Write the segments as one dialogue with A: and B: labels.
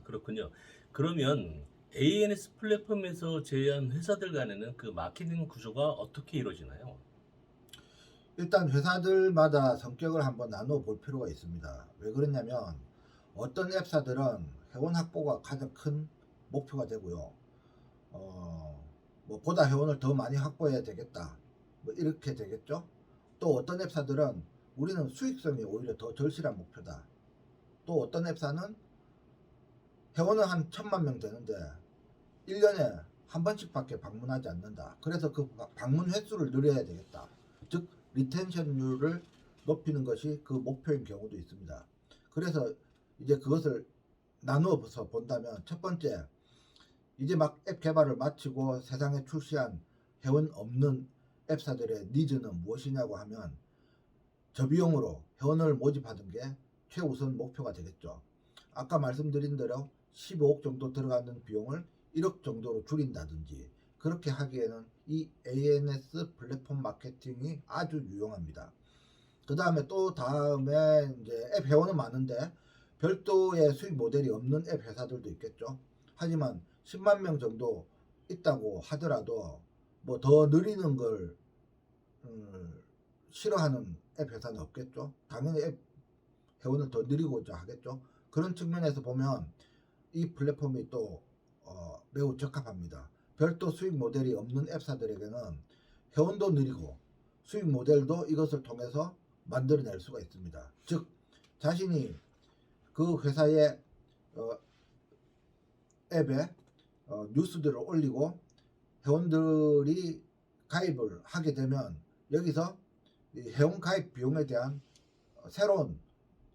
A: 그렇군요. 그러면 ANS 플랫폼에서 제휴한 회사들 간에는 그 마케팅 구조가 어떻게 이루어지나요?
B: 일단 회사들마다 성격을 한번 나누어 볼 필요가 있습니다. 왜 그러냐면 어떤 앱사들은 회원 확보가 가장 큰 목표가 되고요. 뭐 보다 회원을 더 많이 확보해야 되겠다. 뭐 이렇게 되겠죠. 또 어떤 앱사들은 우리는 수익성이 오히려 더 절실한 목표다. 또 어떤 앱사는 회원은 한 1000만 명 되는데 1년에 한 번씩밖에 방문하지 않는다. 그래서 그 방문 횟수를 늘려야 되겠다. 즉 리텐션율을 높이는 것이 그 목표인 경우도 있습니다. 그래서 이제 그것을 나누어서 본다면 첫 번째, 이제 막 앱 개발을 마치고 세상에 출시한 회원 없는 앱사들의 니즈는 무엇이냐고 하면 저비용으로 회원을 모집하는 게 최우선 목표가 되겠죠. 아까 말씀드린 대로 15억 정도 들어가는 비용을 1억 정도로 줄인다든지 그렇게 하기에는 이 ANS 플랫폼 마케팅이 아주 유용합니다. 그 다음에 또 다음에 이제 앱 회원은 많은데 별도의 수익 모델이 없는 앱 회사들도 있겠죠. 하지만 10만 명 정도 있다고 하더라도 뭐 더 느리는 걸 싫어하는 앱 회사는 없겠죠. 당연히 앱 회원을 더 느리고자 하겠죠. 그런 측면에서 보면 이 플랫폼이 또 매우 적합합니다. 별도 수익 모델이 없는 앱사들에게는 회원도 느리고 수익 모델도 이것을 통해서 만들어낼 수가 있습니다. 즉 자신이 그 회사의 앱에 뉴스들을 올리고 회원들이 가입을 하게 되면 여기서 회원 가입 비용에 대한 새로운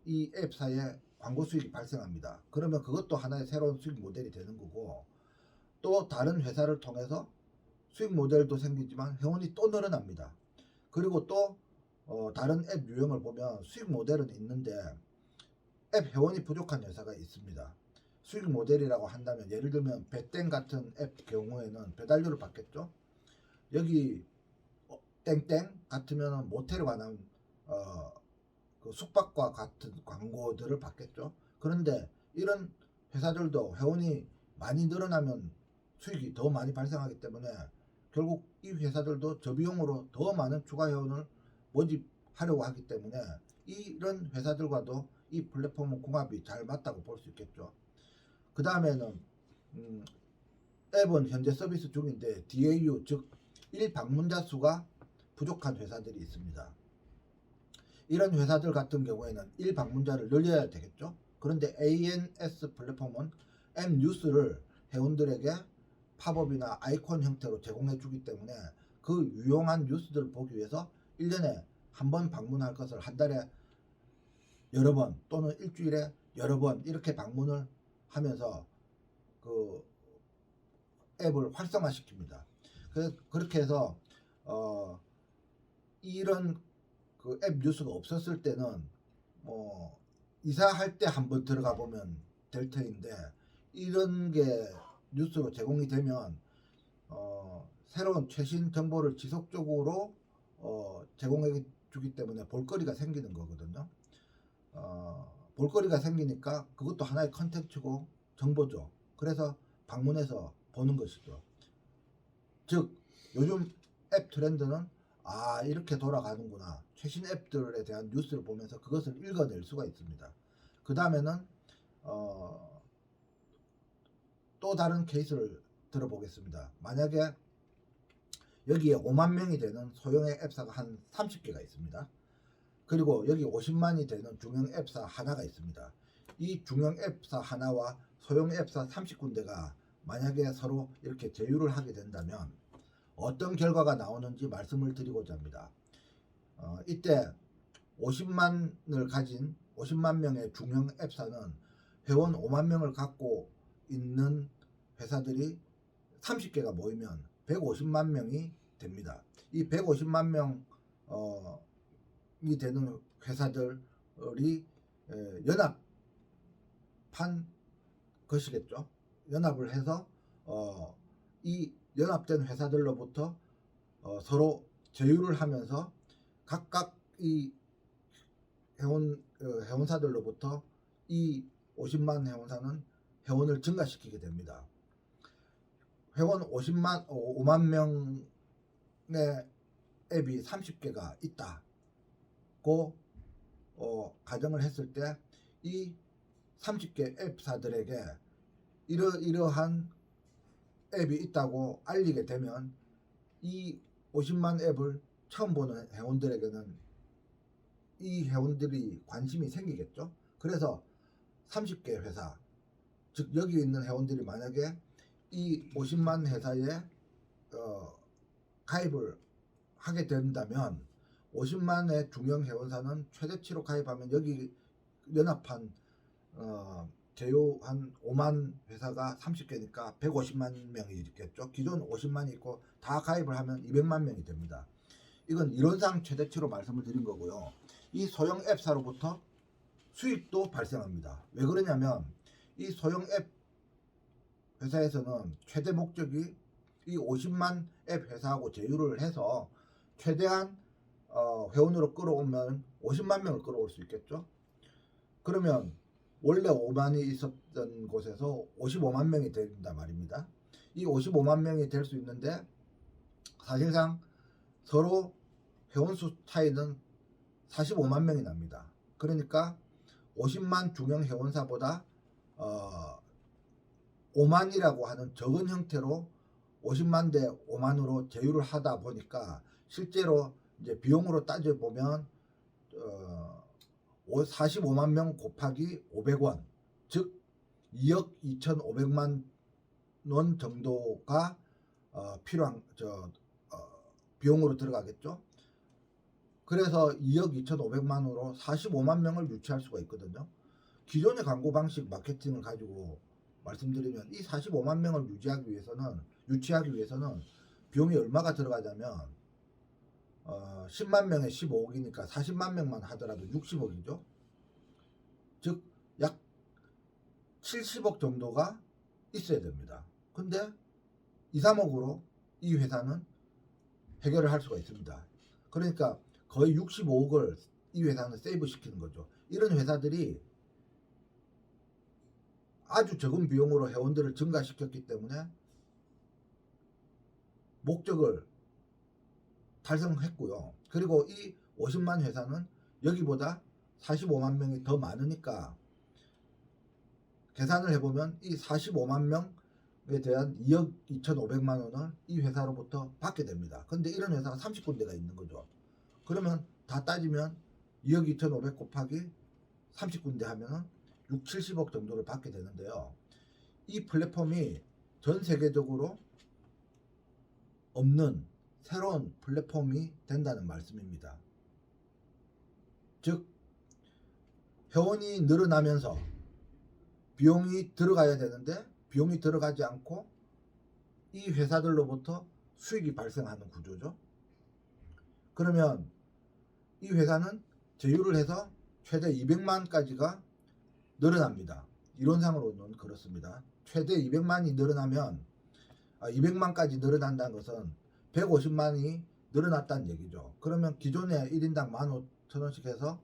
B: 이 앱사의 광고 수익이 발생합니다. 그러면 그것도 하나의 새로운 수익 모델이 되는 거고, 또 다른 회사를 통해서 수익 모델도 생기지만 회원이 또 늘어납니다. 그리고 또 다른 앱 유형을 보면 수익 모델은 있는데 앱 회원이 부족한 회사가 있습니다. 수익 모델이라고 한다면 예를 들면 배땡 같은 앱 경우에는 배달료를 받겠죠. 여기 땡땡 같으면 모텔에 관한 그 숙박과 같은 광고들을 받겠죠. 그런데 이런 회사들도 회원이 많이 늘어나면 수익이 더 많이 발생하기 때문에 결국 이 회사들도 저비용으로 더 많은 추가 회원을 모집하려고 하기 때문에 이런 회사들과도 이 플랫폼은 궁합이 잘 맞다고 볼 수 있겠죠. 그 다음에는 앱은 현재 서비스 중인데 DAU 즉 1방문자 수가 부족한 회사들이 있습니다. 이런 회사들 같은 경우에는 1방문자를 늘려야 되겠죠. 그런데 ANS 플랫폼은 앱 뉴스를 회원들에게 팝업이나 아이콘 형태로 제공해 주기 때문에 그 유용한 뉴스들을 보기 위해서 1년에 한 번 방문할 것을 한 달에 여러 번 또는 일주일에 여러 번 이렇게 방문을 하면서 그 앱을 활성화시킵니다. 그렇게 해서 이런 그 앱 뉴스가 없었을 때는 뭐 이사할 때 한번 들어가 보면 될 터인데 이런 게 뉴스로 제공이 되면 새로운 최신 정보를 지속적으로 제공해 주기 때문에 볼거리가 생기는 거거든요. 볼거리가 생기니까 그것도 하나의 컨텐츠고 정보죠. 그래서 방문해서 보는 것이죠. 즉 요즘 앱 트렌드는 이렇게 돌아가는구나. 최신 앱들에 대한 뉴스를 보면서 그것을 읽어낼 수가 있습니다. 그 다음에는 또 다른 케이스를 들어보겠습니다. 만약에 여기에 5만 명이 되는 소형의 앱사가 한 30개가 있습니다. 그리고 여기 50만이 되는 중형 앱사 하나가 있습니다. 이 중형 앱사 하나와 소형 앱사 30군데가 만약에 서로 이렇게 제휴를 하게 된다면 어떤 결과가 나오는지 말씀을 드리고자 합니다. 이때 50만을 가진 50만 명의 중형 앱사는 회원 5만 명을 갖고 있는 회사들이 30개가 모이면 150만 명이 됩니다. 이 150만 명이 되는 회사들이 연합한 것이겠죠. 연합을 해서 이 연합된 회사들로부터 서로 제휴를 하면서 각각 이 회원사들로부터 이 50만 회원사는 회원을 증가시키게 됩니다. 회원 5만 명의 앱이 30개가 있다고 가정을 했을 때 이 30개 앱사들에게 이러한 앱이 있다고 알리게 되면 이 50만 앱을 처음 보는 회원들에게는 이 회원들이 관심이 생기겠죠. 그래서 30개 회사, 즉 여기 있는 회원들이 만약에 이 50만 회사에 가입을 하게 된다면 50만의 중형 회원사는 최대치로 가입하면 여기 연합한 제휴한 5만 회사가 30개니까 150만 명이 있겠죠. 기존 50만이 있고 다 가입을 하면 200만 명이 됩니다. 이건 이론상 최대치로 말씀을 드린 거고요. 이 소형 앱사로부터 수익도 발생합니다. 왜 그러냐면 이 소형 앱 회사에서는 최대 목적이 이 50만 앱 회사하고 제휴를 해서 최대한 회원으로 끌어오면 50만 명을 끌어올 수 있겠죠. 그러면 원래 5만이 있었던 곳에서 55만 명이 된다 말입니다. 이 55만 명이 될 수 있는데 사실상 서로 회원수 차이는 45만 명이 납니다. 그러니까 50만 중형 회원사보다 5만이라고 하는 적은 형태로 50만 대 5만으로 제휴를 하다 보니까 실제로 이제 비용으로 따져보면 45만 명 곱하기 500원, 즉 2억 2,500만 원 정도가 필요한 비용으로 들어가겠죠. 그래서 2억 2,500만 원으로 45만 명을 유치할 수가 있거든요. 기존의 광고 방식 마케팅을 가지고 말씀드리면 이 45만 명을 유치하기 위해서는 비용이 얼마가 들어가냐면 10만 명에 15억이니까 40만 명만 하더라도 60억이죠. 즉 약 70억 정도가 있어야 됩니다. 근데 2, 3억으로 이 회사는 해결을 할 수가 있습니다. 그러니까 거의 65억을 이 회사는 세이브 시키는 거죠. 이런 회사들이 아주 적은 비용으로 회원들을 증가시켰기 때문에 목적을 달성했고요. 그리고 이 50만 회사는 여기보다 45만 명이 더 많으니까 계산을 해보면 이 45만 명에 대한 2억 2,500만 원을 이 회사로부터 받게 됩니다. 근데 이런 회사가 30군데가 있는 거죠. 그러면 다 따지면 2억 2,500 곱하기 30군데 하면은 6, 70억 정도를 받게 되는데요. 이 플랫폼이 전 세계적으로 없는 새로운 플랫폼이 된다는 말씀입니다. 즉 회원이 늘어나면서 비용이 들어가야 되는데 비용이 들어가지 않고 이 회사들로부터 수익이 발생하는 구조죠. 그러면 이 회사는 제휴를 해서 최대 200만까지가 늘어납니다. 이론상으로는 그렇습니다. 최대 200만이 늘어나면 200만까지 늘어난다는 것은 150만이 늘어났다는 얘기죠. 그러면 기존에 1인당 15,000원씩 해서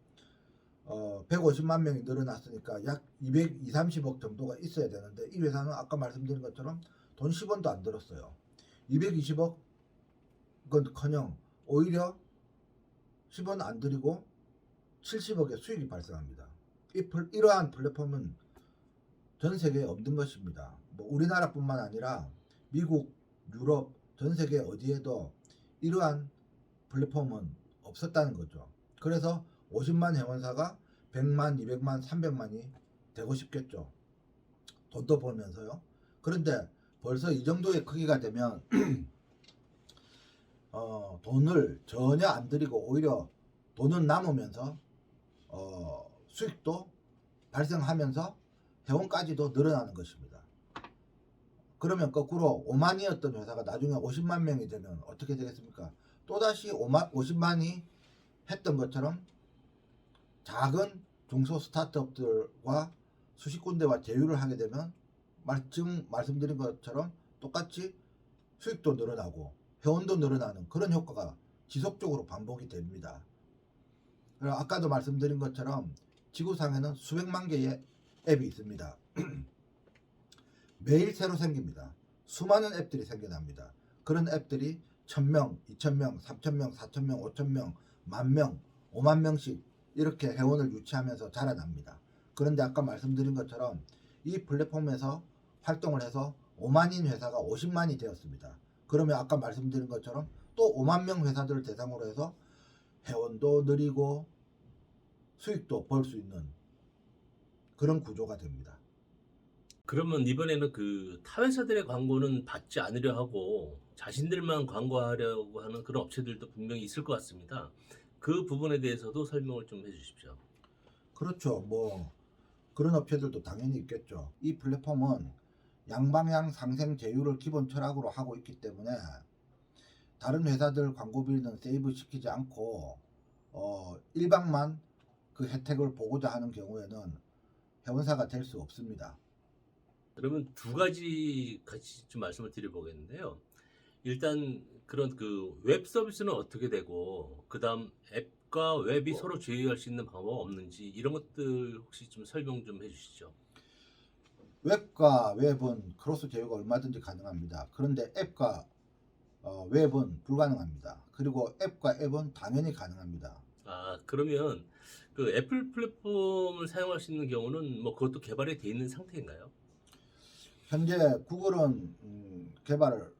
B: 150만 명이 늘어났으니까 약 230억 정도가 있어야 되는데 이 회사는 아까 말씀드린 것처럼 돈 10원도 안 들었어요. 220억은커녕 오히려 10원 안 들이고 70억의 수익이 발생합니다. 이러한 플랫폼은 전 세계에 없는 것입니다. 뭐 우리나라뿐만 아니라 미국, 유럽, 전 세계 어디에도 이러한 플랫폼은 없었다는 거죠. 그래서 50만 회원사가 100만, 200만, 300만이 되고 싶겠죠. 돈도 벌면서요. 그런데 벌써 이 정도의 크기가 되면 돈을 전혀 안 들이고 오히려 돈은 남으면서 수익도 발생하면서 회원까지도 늘어나는 것입니다. 그러면 거꾸로 5만이었던 회사가 나중에 50만 명이 되면 어떻게 되겠습니까? 또다시 50만이 했던 것처럼 작은 중소 스타트업들과 수십 군데와 제휴를 하게 되면 지금 말씀드린 것처럼 똑같이 수익도 늘어나고 회원도 늘어나는 그런 효과가 지속적으로 반복이 됩니다. 아까도 말씀드린 것처럼 지구상에는 수백만 개의 앱이 있습니다. 매일 새로 생깁니다. 수많은 앱들이 생겨납니다. 그런 앱들이 1000명, 2000명, 3000명, 4000명, 5000명, 10,000명, 5만 명씩 이렇게 회원을 유치하면서 자라납니다. 그런데 아까 말씀드린 것처럼 이 플랫폼에서 활동을 해서 5만인 회사가 50만이 되었습니다. 그러면 아까 말씀드린 것처럼 또 5만 명 회사들을 대상으로 해서 회원도 늘리고 수익도 벌 수 있는 그런 구조가 됩니다.
A: 그러면 이번에는 그 타회사들의 광고는 받지 않으려 하고 자신들만 광고하려고 하는 그런 업체들도 분명히 있을 것 같습니다. 그 부분에 대해서도 설명을 좀 해주십시오.
B: 그렇죠. 뭐 그런 업체들도 당연히 있겠죠. 이 플랫폼은 양방향 상생 제휴를 기본 철학으로 하고 있기 때문에 다른 회사들 광고비는 세이브 시키지 않고 일방만 그 혜택을 보고자 하는 경우에는 회원사가 될 수 없습니다.
A: 그러면 두 가지 같이 좀 말씀을 드려보겠는데요. 일단 그런 그 웹 서비스는 어떻게 되고 그다음 앱과 웹이 서로 제휴할 수 있는 방법 없는지 이런 것들 혹시 좀 설명 좀 해주시죠.
B: 웹과 웹은 크로스 제휴가 얼마든지 가능합니다. 그런데 앱과 웹은 불가능합니다. 그리고 앱과 앱은 당연히 가능합니다.
A: 아, 그러면 그 애플 플랫폼을 사용할 수 있는 경우는 뭐 그것도 개발이 돼 있는 상태인가요?
B: 현재 구글은 개발을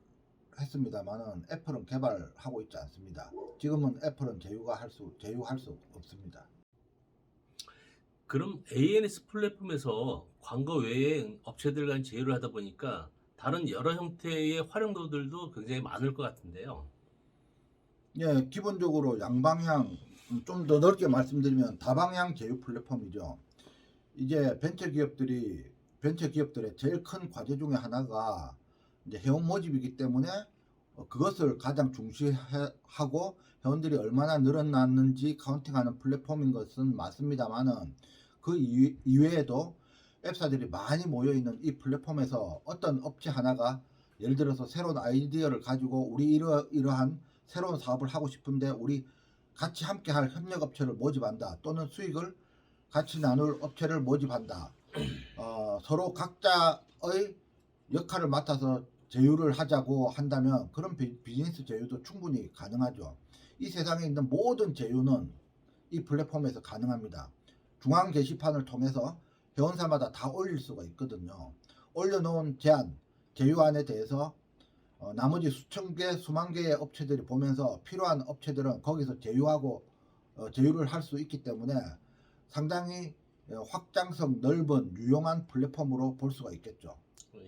B: 했습니다만은 애플은 개발하고 있지 않습니다. 지금은 애플은 제휴할 수 없습니다.
A: 그럼 ANS 플랫폼에서 광고 외에 업체들 간 제휴를 하다 보니까 다른 여러 형태의 활용도들도 굉장히 많을 것 같은데요.
B: 예, 기본적으로 양방향 좀 더 넓게 말씀드리면 다방향 제휴 플랫폼이죠. 이제 벤처 기업들의 제일 큰 과제 중에 하나가 이제 회원 모집이기 때문에 그것을 가장 중시하고 회원들이 얼마나 늘어났는지 카운팅하는 플랫폼인 것은 맞습니다만은 그 이외에도 앱사들이 많이 모여 있는 이 플랫폼에서 어떤 업체 하나가 예를 들어서 새로운 아이디어를 가지고 우리 이러한 새로운 사업을 하고 싶은데 우리 같이 함께 할 협력 업체를 모집한다 또는 수익을 같이 나눌 업체를 모집한다. 서로 각자의 역할을 맡아서 제휴를 하자고 한다면 그런 비즈니스 제휴도 충분히 가능하죠. 이 세상에 있는 모든 제휴는 이 플랫폼에서 가능합니다. 중앙 게시판을 통해서 회원사마다 다 올릴 수가 있거든요. 올려놓은 제휴안에 대해서 나머지 수천 개, 수만 개의 업체들이 보면서 필요한 업체들은 거기서 제휴를 할 수 있기 때문에 상당히 확장성 넓은 유용한 플랫폼으로 볼 수가 있겠죠.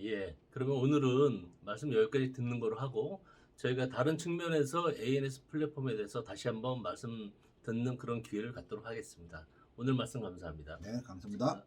A: 예. 그러면 오늘은 말씀 여기까지 듣는 거로 하고 저희가 다른 측면에서 ANS 플랫폼에 대해서 다시 한번 말씀 듣는 그런 기회를 갖도록 하겠습니다. 오늘 말씀 감사합니다.
B: 네, 감사합니다.